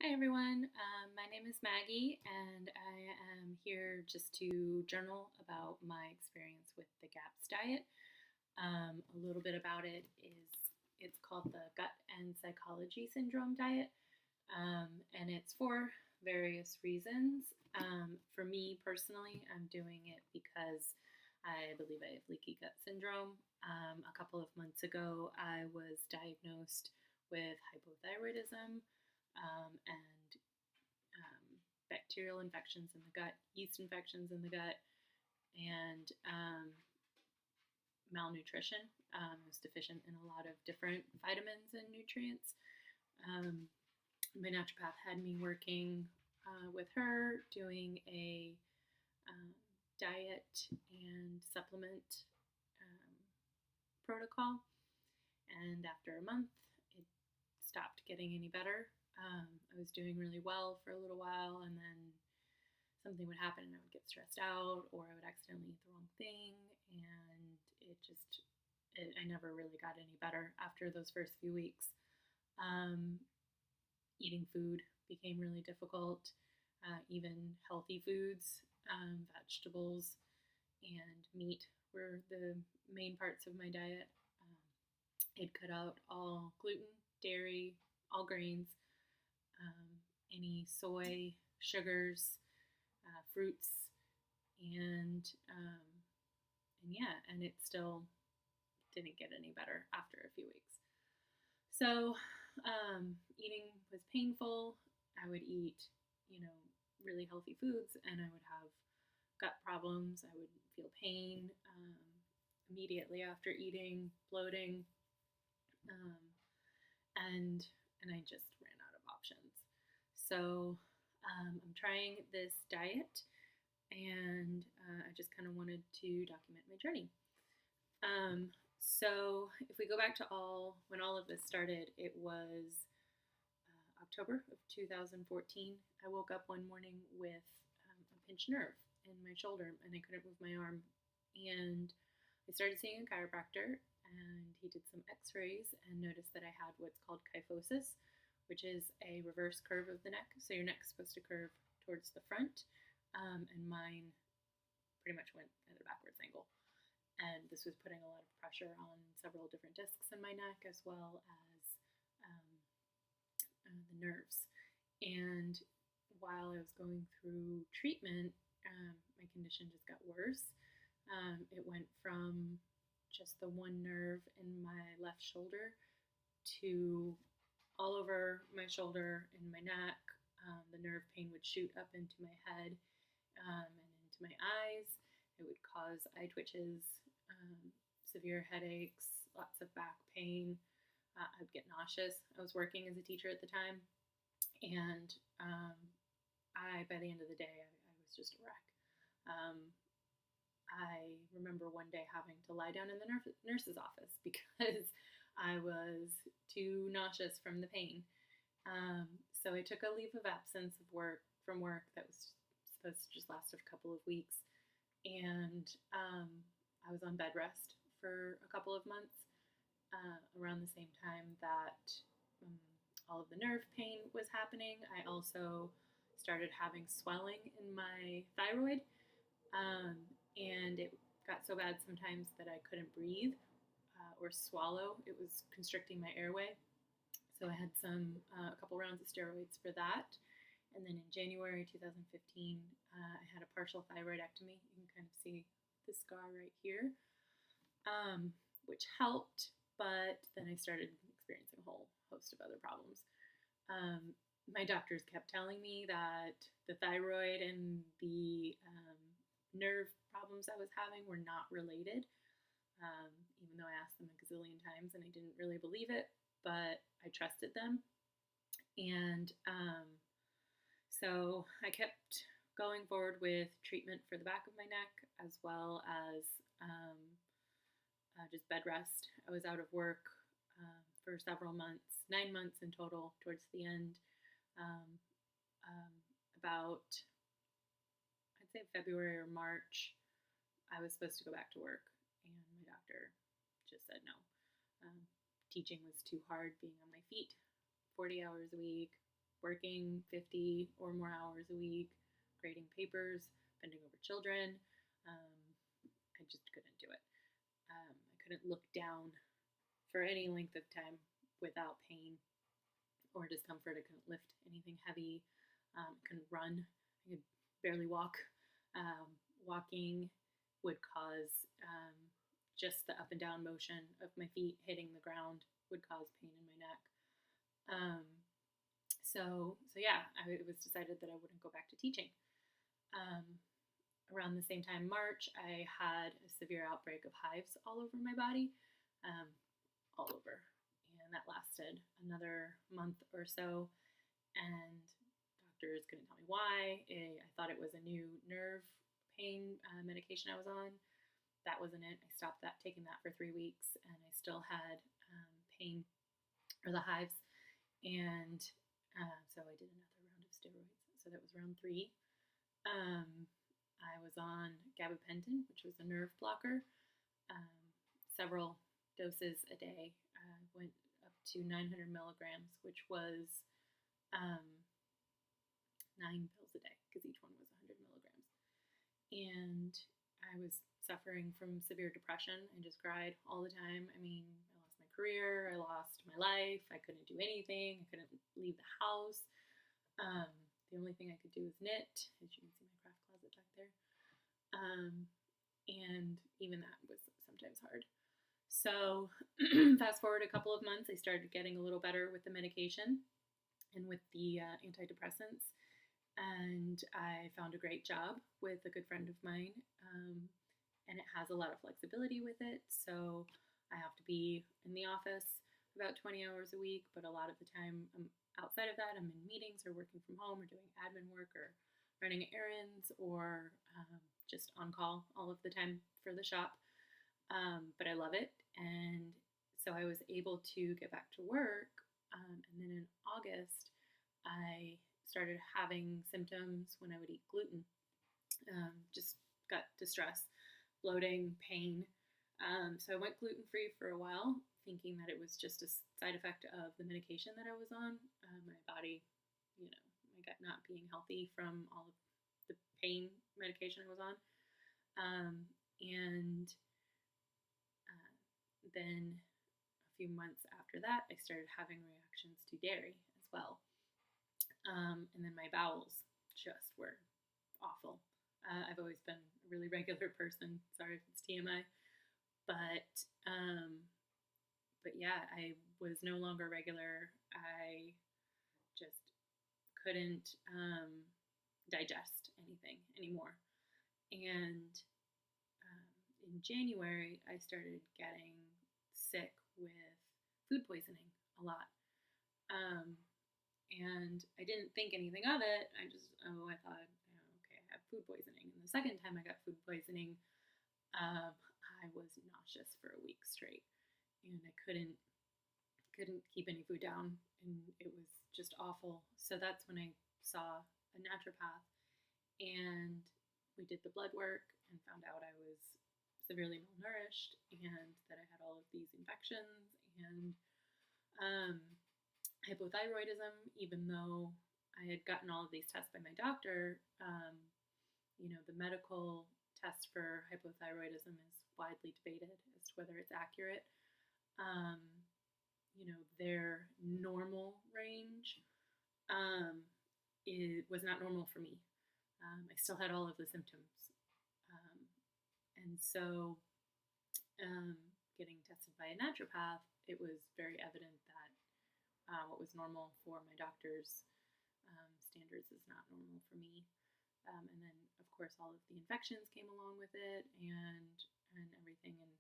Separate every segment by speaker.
Speaker 1: Hi everyone, my name is Maggie, and I am here just to journal about my experience with the GAPS diet. A little bit about it is it's called the Gut and Psychology Syndrome diet, and it's for various reasons. For me personally, I'm doing it because I believe I have leaky gut syndrome. A couple of months ago, I was diagnosed with hypothyroidism and bacterial infections in the gut, yeast infections in the gut, and malnutrition. I was deficient in a lot of different vitamins and nutrients. Um, my naturopath had me working with her doing a um, diet and supplement um, protocol. And after a month, it stopped getting any better. I was doing really well for a little while, and then something would happen and I would get stressed out, or I would accidentally eat the wrong thing, and I never really got any better after those first few weeks. Um, Eating food became really difficult, even healthy foods, vegetables, and meat were the main parts of my diet. I'd cut out all gluten, dairy, all grains, any soy, sugars, fruits, and and yeah, and it still didn't get any better after a few weeks. So eating was painful. I would eat, really healthy foods, and I would have gut problems. I would feel pain immediately after eating, bloating, um, and I just ran out of options. So I'm trying this diet, and I just kind of wanted to document my journey. So if we go back to when all of this started, it was October of 2014. I woke up one morning with a pinched nerve in my shoulder, and I couldn't move my arm. And I started seeing a chiropractor, and he did some X-rays and noticed that I had what's called kyphosis, which is a reverse curve of the neck. So your neck's supposed to curve towards the front, and mine pretty much went at a backwards angle. And this was putting a lot of pressure on several different discs in my neck, as well as um, the nerves. And while I was going through treatment, my condition just got worse. It went from just the one nerve in my left shoulder to all over my shoulder and my neck. The nerve pain would shoot up into my head and into my eyes. It would cause eye twitches, severe headaches, lots of back pain. I'd get nauseous. I was working as a teacher at the time, and by the end of the day, I was just a wreck. I remember one day having to lie down in the nurse's office because I was too nauseous from the pain. So I took a leave of absence from work that was supposed to just last a couple of weeks, and I was on bed rest for a couple of months. Around the same time that um, all of the nerve pain was happening, I also started having swelling in my thyroid, um, and it got so bad sometimes that I couldn't breathe or swallow. It was constricting my airway. So I had a couple rounds of steroids for that. And then in January 2015, I had a partial thyroidectomy. You can kind of see the scar right here, which helped, but then I started experiencing a whole host of other problems. My doctors kept telling me that the thyroid and the nerve problems I was having were not related, even though I asked them a gazillion times and I didn't really believe it, but I trusted them. And so I kept going forward with treatment for the back of my neck, as well as just bed rest. I was out of work for several months, 9 months in total, towards the end. Um, about, I'd say February or March, I was supposed to go back to work, and my doctor just said no. Teaching was too hard, being on my feet 40 hours a week, working 50 or more hours a week, grading papers, bending over children. I just couldn't do it. I couldn't look down for any length of time without pain or discomfort. I couldn't lift anything heavy. I couldn't run. I could barely walk. Walking would cause just the up and down motion of my feet hitting the ground would cause pain in my neck. So yeah, it was decided that I wouldn't go back to teaching. Around the same time, March, I had a severe outbreak of hives all over my body, all over, and that lasted another month or so. And doctors couldn't tell me why. I thought it was a new nerve pain medication I was on. That wasn't it. I stopped taking that for 3 weeks, and I still had pain or the hives. And so I did another round of steroids. So that was round 3. I was on gabapentin, which was a nerve blocker, several doses a day. Went up to 900 milligrams, which was 9 pills a day, because each one was 100 milligrams. And I was suffering from severe depression. I just cried all the time. I mean, I lost my career, I lost my life, I couldn't do anything, I couldn't leave the house. The only thing I could do was knit, as you can see my craft closet back there. And even that was sometimes hard. So fast forward a couple of months, I started getting a little better with the medication and with the antidepressants. And I found a great job with a good friend of mine. And it has a lot of flexibility with it. So I have to be in the office about 20 hours a week, but a lot of the time outside of that, I'm in meetings or working from home or doing admin work or running errands or just on call all of the time for the shop. But I love it. And so I was able to get back to work. And then in August, I started having symptoms when I would eat gluten. Just gut distress, bloating, pain. So I went gluten-free for a while, thinking that it was just a side effect of the medication that I was on. My body, my gut not being healthy from all of the pain medication I was on. And then a few months after that, I started having reactions to dairy as well. And then my bowels just were awful. I've always been a really regular person. Sorry if it's TMI. But yeah, I was no longer regular. I just couldn't digest anything anymore. And in January, I started getting sick with food poisoning a lot. And I didn't think anything of it. I thought, okay, I have food poisoning. And the second time I got food poisoning, I was nauseous for a week straight. And I couldn't keep any food down. And it was just awful. So that's when I saw a naturopath. And we did the blood work and found out I was severely malnourished and that I had all of these infections and hypothyroidism, even though I had gotten all of these tests by my doctor. The medical test for hypothyroidism is widely debated as to whether it's accurate. Their normal range was not normal for me. I still had all of the symptoms. And so getting tested by a naturopath, it was very evident that what was normal for my doctor's standards is not normal for me. And then, of course, all of the infections came along with it and everything. And,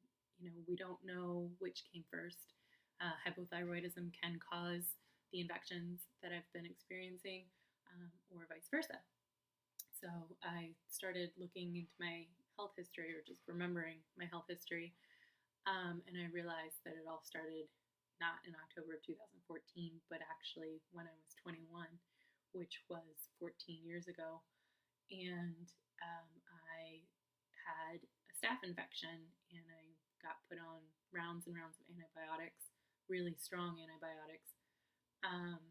Speaker 1: we don't know which came first. Hypothyroidism can cause the infections that I've been experiencing or vice versa. So I started looking into my health history, or just remembering my health history, and I realized that it all started not in October of 2014, but actually when I was 21, which was 14 years ago. And I had a staph infection, and I got put on rounds and rounds of antibiotics, really strong antibiotics. And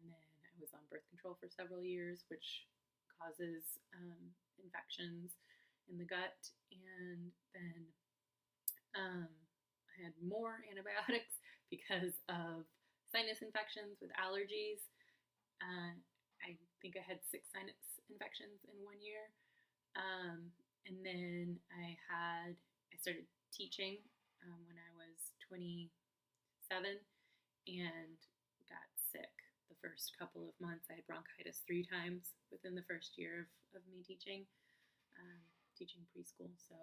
Speaker 1: then I was on birth control for several years, which causes infections in the gut. And then I had more antibiotics because of sinus infections with allergies. I think I had 6 sinus infections in 1 year. And then I started teaching when I was 27 and got sick the first couple of months. I had bronchitis 3 times within the first year of me teaching preschool. So,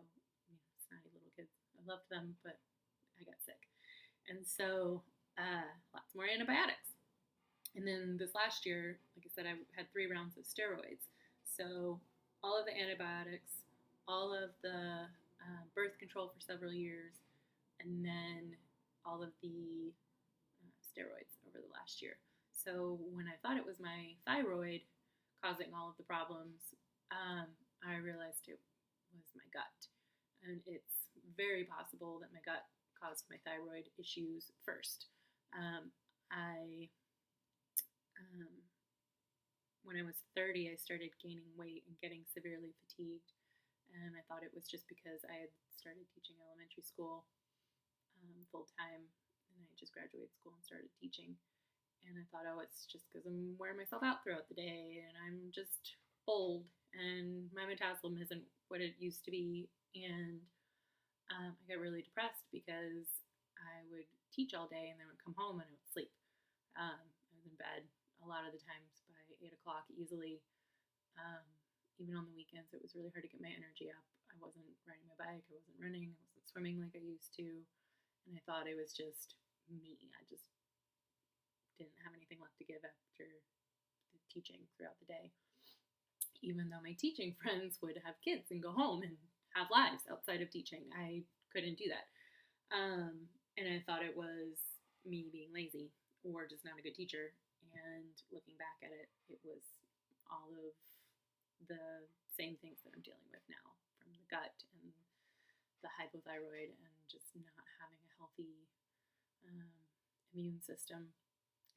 Speaker 1: snotty little kids. I loved them, but I got sick. And so lots more antibiotics. And then this last year, like I said, I had 3 rounds of steroids. So all of the antibiotics, all of the birth control for several years, and then all of the steroids over the last year. So when I thought it was my thyroid causing all of the problems, I realized it was my gut. And it's very possible that my gut caused my thyroid issues first. When I was 30, I started gaining weight and getting severely fatigued. And I thought it was just because I had started teaching elementary school full time, and I just graduated school and started teaching. And I thought, oh, it's just because I'm wearing myself out throughout the day and I'm just old and my metabolism isn't what it used to be. And I got really depressed because I would teach all day and then would come home and I would sleep. I was in bed a lot of the times by 8 o'clock easily. Even on the weekends, it was really hard to get my energy up. I wasn't riding my bike, I wasn't running, I wasn't swimming like I used to. And I thought it was just me. I just didn't have anything left to give after the teaching throughout the day. Even though my teaching friends would have kids and go home and have lives outside of teaching, I couldn't do that. And I thought it was me being lazy or just not a good teacher. And looking back at it, it was all of the same things that I'm dealing with now, from the gut and the hypothyroid and just not having a healthy immune system,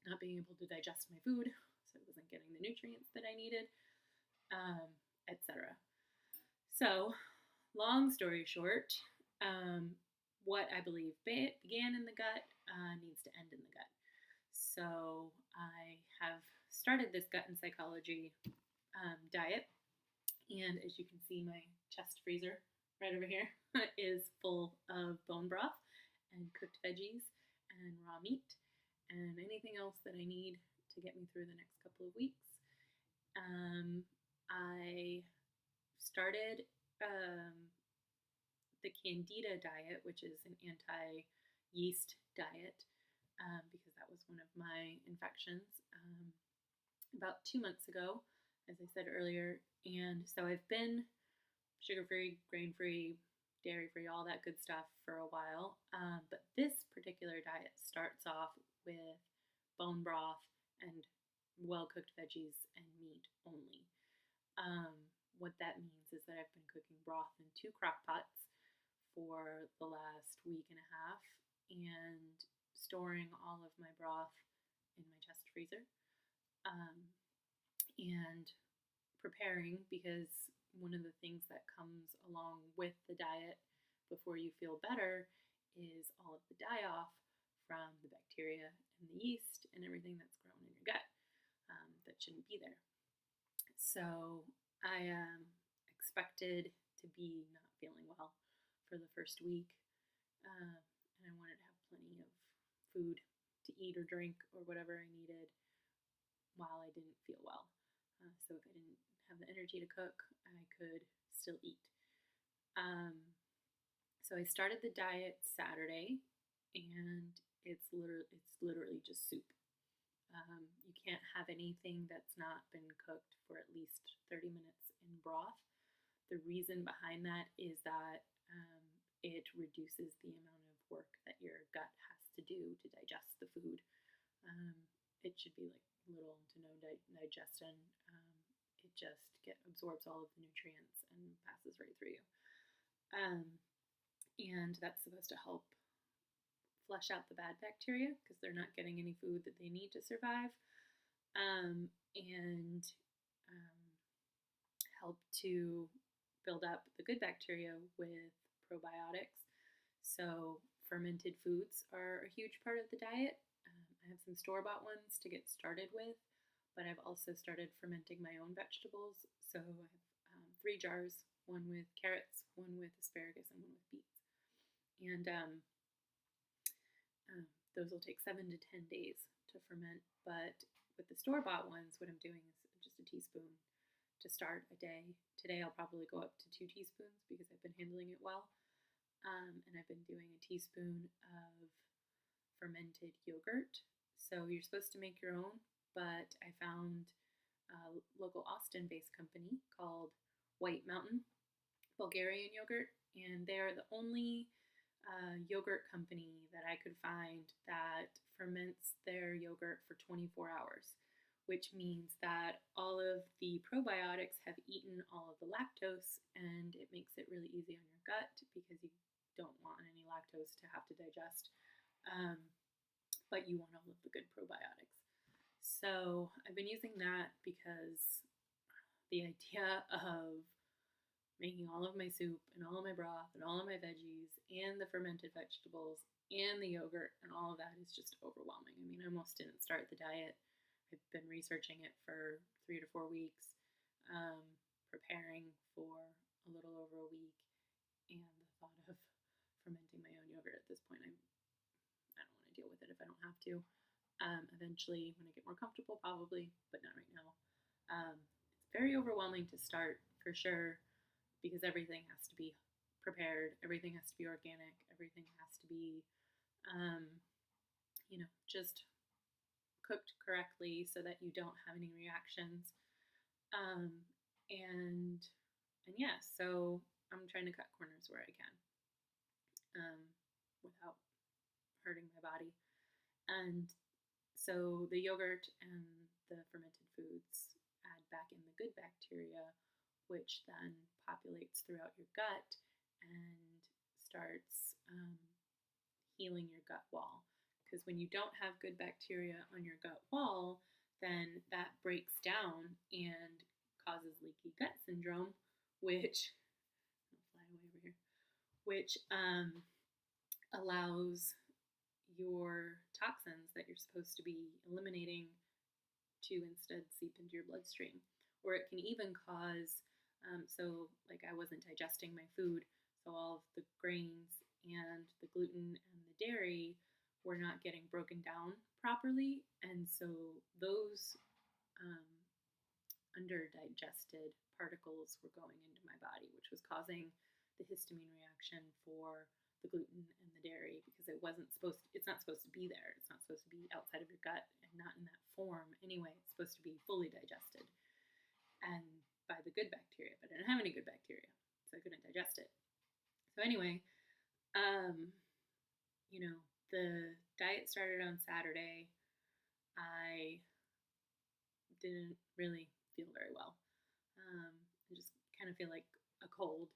Speaker 1: not being able to digest my food, so I wasn't getting the nutrients that I needed, etc. So, long story short, what I believe began in the gut needs to end in the gut. So I have started this gut and psychology diet, and as you can see, my chest freezer right over here is full of bone broth and cooked veggies and raw meat and anything else that I need to get me through the next couple of weeks. I started the Candida diet, which is an anti-yeast diet, because that was one of my infections about 2 months ago, as I said earlier. And so I've been sugar-free, grain-free, dairy-free, all that good stuff for a while. But this particular diet starts off with bone broth and well-cooked veggies and meat only. What that means is that I've been cooking broth in 2 crock pots for the last week and a half and storing all of my broth in my chest freezer. And preparing, because one of the things that comes along with the diet before you feel better is all of the die-off from the bacteria and the yeast and everything that's grown in your gut that shouldn't be there. So I expected to be not feeling well for the first week, and I wanted to have plenty of food to eat or drink or whatever I needed while I didn't feel well. So if I didn't have the energy to cook, I could still eat. So I started the diet Saturday, and it's literally just soup. You can't have anything that's not been cooked for at least 30 minutes in broth. The reason behind that is that it reduces the amount of work that your gut has to do to digest the food. It should be like little to no digestion. It just absorbs all of the nutrients and passes right through you. And that's supposed to help flush out the bad bacteria because they're not getting any food that they need to survive. and help to build up the good bacteria with probiotics. So, fermented foods are a huge part of the diet. I have some store bought ones to get started with, but I've also started fermenting my own vegetables. So, I have 3 jars, one with carrots, one with asparagus, and one with beets. And those will take 7 to 10 days to ferment. But with the store bought ones, what I'm doing is just a teaspoon to start a day. Today I'll probably go up to 2 teaspoons because I've been handling it well. And I've been doing a teaspoon of fermented yogurt. So you're supposed to make your own, but I found a local Austin-based company called White Mountain Bulgarian yogurt, and they are the only yogurt company that I could find that ferments their yogurt for 24 hours, which means that all of the probiotics have eaten all of the lactose, and it makes it really easy on your gut because you don't want any lactose to have to digest, but you want all of the good probiotics. So I've been using that because the idea of making all of my soup and all of my broth and all of my veggies and the fermented vegetables and the yogurt and all of that is just overwhelming. I mean, I almost didn't start the diet. I've been researching it for 3 to 4 weeks, preparing for a little over a week, and the thought of fermenting my own yogurt at this point, I don't want to deal with it if I don't have to. Eventually, when I get more comfortable, probably, but not right now. It's very overwhelming to start, for sure, because everything has to be prepared, everything has to be organic, everything has to be, just cooked correctly so that you don't have any reactions. And yeah, so I'm trying to cut corners where I can, without hurting my body. And so the yogurt and the fermented foods add back in the good bacteria, which then populates throughout your gut and starts healing your gut wall. Because when you don't have good bacteria on your gut wall, then that breaks down and causes leaky gut syndrome, which I'll fly away over here, which allows your toxins that you're supposed to be eliminating to instead seep into your bloodstream. Or it can even cause, like I wasn't digesting my food, so all of the grains and the gluten and the dairy were not getting broken down properly, and so those underdigested particles were going into my body, which was causing the histamine reaction for the gluten and the dairy because it's not supposed to be there. It's not supposed to be outside of your gut and not in that form anyway. It's supposed to be fully digested and by the good bacteria, but I didn't have any good bacteria, so I couldn't digest it. So anyway, the diet started on Saturday. I didn't really feel very well. I just kind of feel like a cold,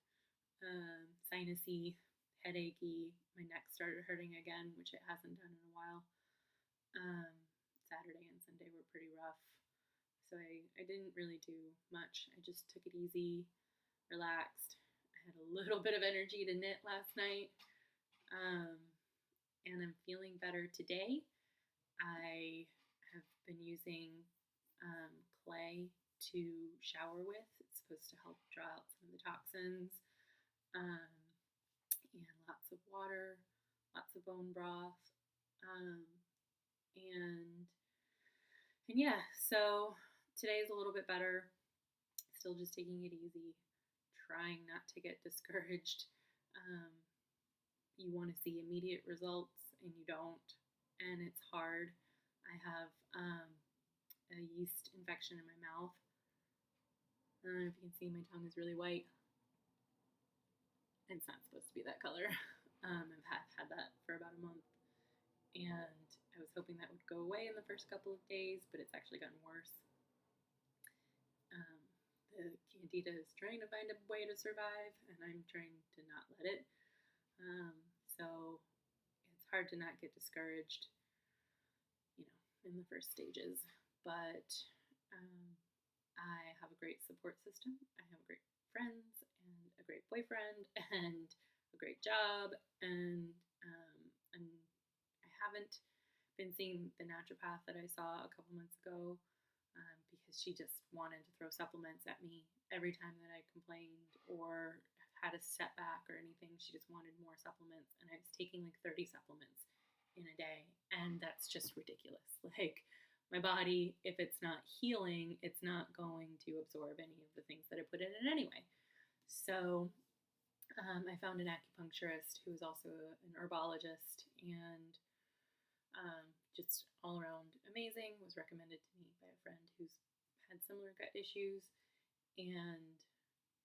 Speaker 1: sinusy, headachy. My neck started hurting again, which it hasn't done in a while. Saturday and Sunday were pretty rough, so I didn't really do much. I just took it easy, relaxed. I had a little bit of energy to knit last night, and I'm feeling better today. I have been using clay to shower with. It's supposed to help draw out some of the toxins, and lots of water, lots of bone broth, and yeah, so today is a little bit better. Still just taking it easy, trying not to get discouraged. You want to see immediate results and you don't, and it's hard. I have a yeast infection in my mouth. I don't know if you can see, my tongue is really white. It's not supposed to be that color. I've had that for about a month, and I was hoping that would go away in the first couple of days, but it's actually gotten worse. The candida is trying to find a way to survive, and I'm trying to not let it. So it's hard to not get discouraged, in the first stages. but I have a great support system. I have great friends and a great boyfriend and a great job, and I haven't been seeing the naturopath that I saw a couple months ago because she just wanted to throw supplements at me every time that I complained or had a setback or anything. She just wanted more supplements, and I was taking like 30 supplements in a day, and that's just ridiculous. Like, my body, if it's not healing, it's not going to absorb any of the things that I put in it anyway. So I found an acupuncturist who was also an herbologist, and just all around amazing. Was recommended to me by a friend who's had similar gut issues, and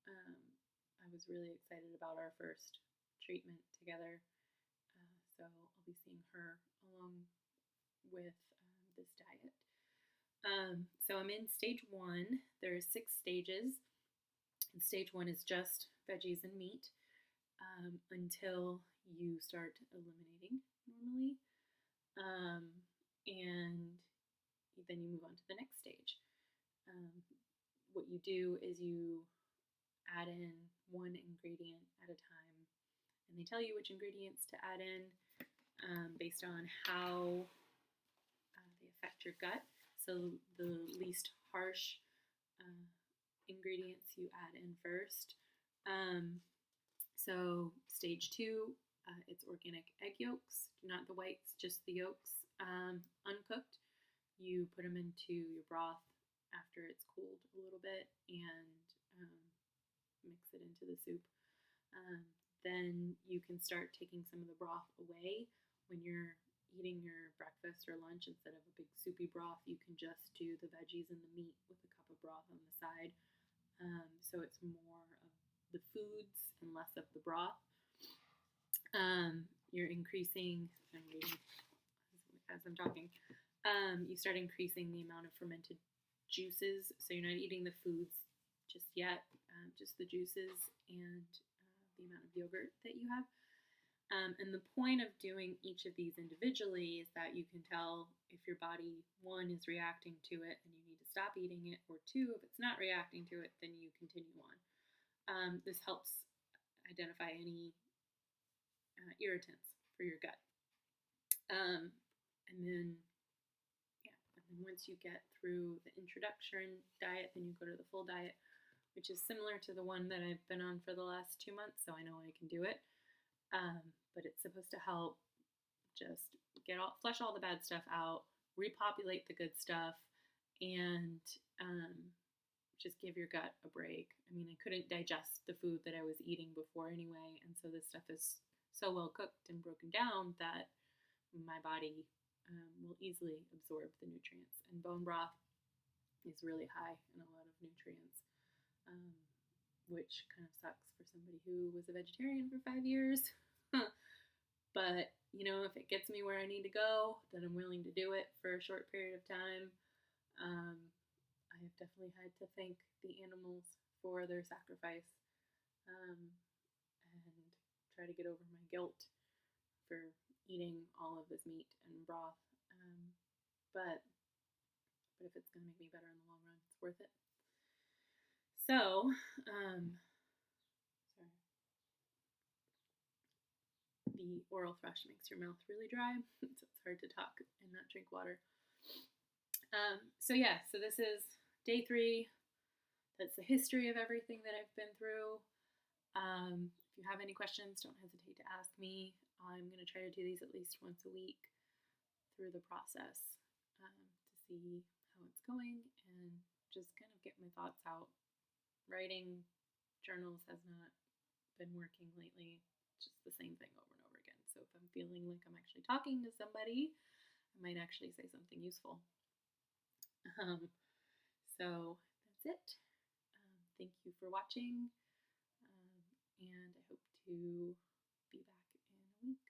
Speaker 1: I was really excited about our first treatment together. So I'll be seeing her along with this diet. So I'm in stage 1. There's 6 stages. And stage 1 is just veggies and meat until you start eliminating normally. And then you move on to the next stage. What you do is you add in one ingredient at a time, and they tell you which ingredients to add in based on how they affect your gut. So the least harsh ingredients you add in first. So stage 2, it's organic egg yolks, not the whites, just the yolks, uncooked. You put them into your broth after it's cooled a little bit and mix it into the soup. Then you can start taking some of the broth away when you're eating your breakfast or lunch. Instead of a big soupy broth, you can just do the veggies and the meat with a cup of broth on the side. So it's more of the foods and less of the broth. You're increasing, I'm reading as I'm talking, you start increasing the amount of fermented juices. So you're not eating the foods just yet, just the juices and the amount of yogurt that you have. And the point of doing each of these individually is that you can tell if your body, 1, is reacting to it and you need to stop eating it, or 2, if it's not reacting to it, then you continue on. This helps identify any irritants for your gut. And then once you get through the introduction diet, then you go to the full diet, which is similar to the one that I've been on for the last 2 months, so I know I can do it. But it's supposed to help just flush all the bad stuff out, repopulate the good stuff, and just give your gut a break. I mean, I couldn't digest the food that I was eating before anyway, and so this stuff is so well cooked and broken down that my body will easily absorb the nutrients. And bone broth is really high in a lot of nutrients, which kind of sucks for somebody who was a vegetarian for 5 years. But, if it gets me where I need to go, then I'm willing to do it for a short period of time. I have definitely had to thank the animals for their sacrifice and try to get over my guilt for eating all of this meat and broth. But if it's going to make me better in the long run, it's worth it. So, the oral thrush makes your mouth really dry, so it's hard to talk and not drink water. So this is day 3. That's the history of everything that I've been through. If you have any questions, don't hesitate to ask me. I'm going to try to do these at least once a week through the process to see how it's going and just kind of get my thoughts out. Writing journals has not been working lately. It's just the same thing over and over again. So if I'm feeling like I'm actually talking to somebody, I might actually say something useful. So that's it. Thank you for watching, and I hope to be back in a week.